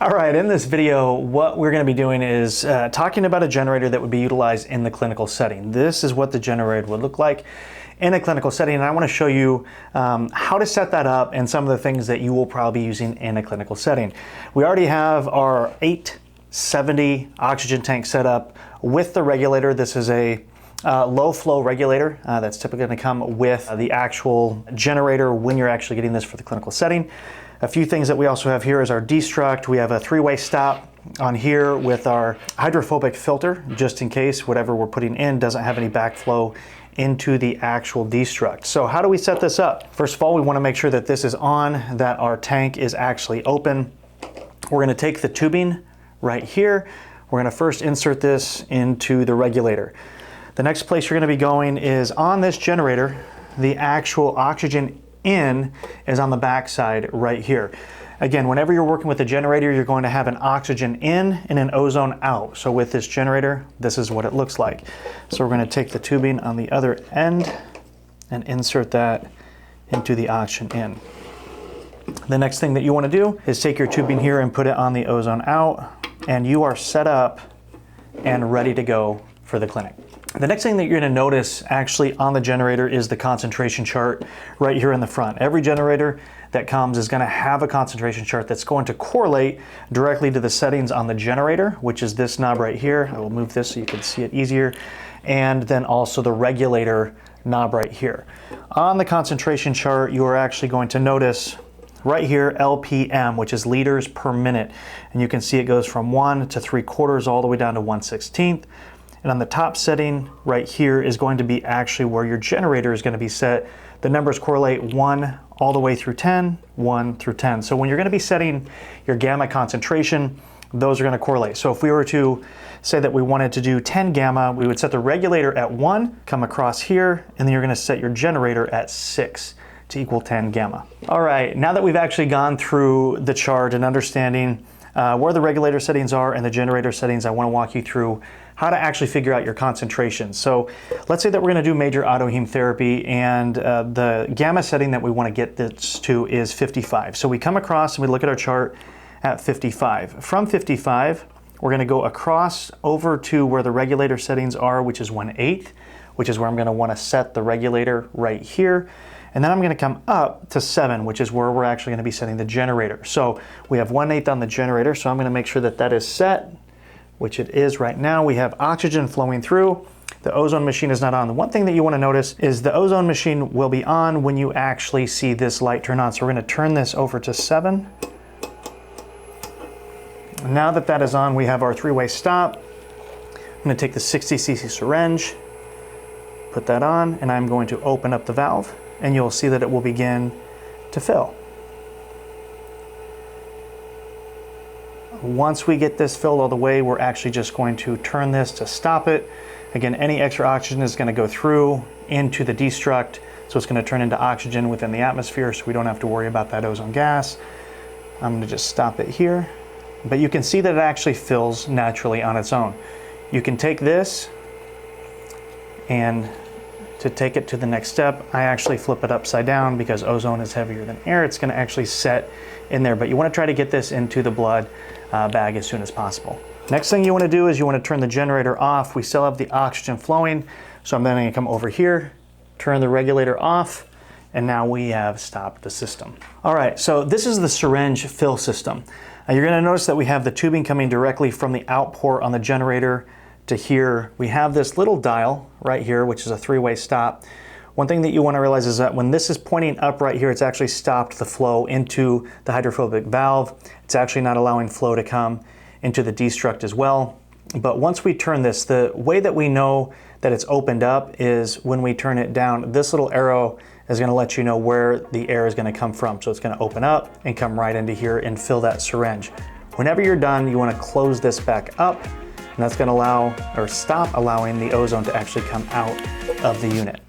All right, in this video, what we're going to be doing is talking about a generator that would be utilized in the clinical setting. This is what the generator would look like in a clinical setting, and I want to show you how to set that up and some of the things that you will probably be using in a clinical setting. We already have our 870 oxygen tank set up with the regulator. This is a low flow regulator that's typically going to come with the actual generator when you're actually getting this for the clinical setting. A few things that we also have here is our destruct. We have a three-way stop on here with our hydrophobic filter, just in case whatever we're putting in doesn't have any backflow into the actual destruct. So how do we set this up? First of all, we want to make sure that this is on, that our tank is actually open. We're going to take the tubing right here. We're going to first insert this into the regulator. The next place you're going to be going is on this generator. The actual oxygen in is on the back side right here. Again, whenever you're working with a generator, you're going to have an oxygen in and an ozone out. So with this generator, this is what it looks like. So we're going to take the tubing on the other end and insert that into the oxygen in. The next thing that you want to do is take your tubing here and put it on the ozone out, and you are set up and ready to go for the clinic. The next thing that you're going to notice actually on the generator is the concentration chart right here in the front. Every generator that comes is going to have a concentration chart that's going to correlate directly to the settings on the generator, which is this knob right here. I will move this so you can see it easier. And then also the regulator knob right here. On the concentration chart, you are actually going to notice right here LPM, which is liters per minute. And you can see it goes from 1 to 3/4 all the way down to 1/16. And on the top setting right here is going to be actually where your generator is going to be set. The numbers correlate 1 all the way through 10, 1 through 10. So when you're going to be setting your gamma concentration, those are going to correlate. So if we were to say that we wanted to do 10 gamma, we would set the regulator at 1, come across here, and then you're going to set your generator at 6 to equal 10 gamma. All right, now that we've actually gone through the chart and understanding where the regulator settings are and the generator settings, I want to walk you through how to actually figure out your concentration. So let's say that we're going to do major autoheme therapy, and the gamma setting that we want to get this to is 55. So we come across and we look at our chart at 55. From 55, we're going to go across over to where the regulator settings are, which is 1/8, which is where I'm going to want to set the regulator right here. And then I'm going to come up to 7, which is where we're actually going to be setting the generator. So we have 1/8 on the generator, so I'm going to make sure that that is set, which it is right now. We have oxygen flowing through. The ozone machine is not on. The one thing that you want to notice is the ozone machine will be on when you actually see this light turn on. So we're going to turn this over to 7. Now that that is on, we have our three-way stop. I'm going to take the 60cc syringe, put that on, and I'm going to open up the valve, and you'll see that it will begin to fill. Once we get this filled all the way, we're actually just going to turn this to stop it. Again, any extra oxygen is going to go through into the destruct, so it's going to turn into oxygen within the atmosphere, so we don't have to worry about that ozone gas. I'm going to just stop it here. But you can see that it actually fills naturally on its own. You can take this, and to take it to the next step, I actually flip it upside down because ozone is heavier than air. It's going to actually set in there, but you want to try to get this into the blood bag as soon as possible. Next thing you want to do is you want to turn the generator off. We still have the oxygen flowing, so I'm then going to come over here, turn the regulator off, and now we have stopped the system. All right, so this is the syringe fill system. You're going to notice that we have the tubing coming directly from the out port on the generator to here. We have this little dial right here, which is a three-way stop. One thing that you want to realize is that when this is pointing up right here, it's actually stopped the flow into the hydrophobic valve. It's actually not allowing flow to come into the destruct as well. But once we turn this, the way that we know that it's opened up is when we turn it down. This little arrow is going to let you know where the air is going to come from. So it's going to open up and come right into here and fill that syringe. Whenever you're done, you want to close this back up, and that's going to allow or stop allowing the ozone to actually come out of the unit.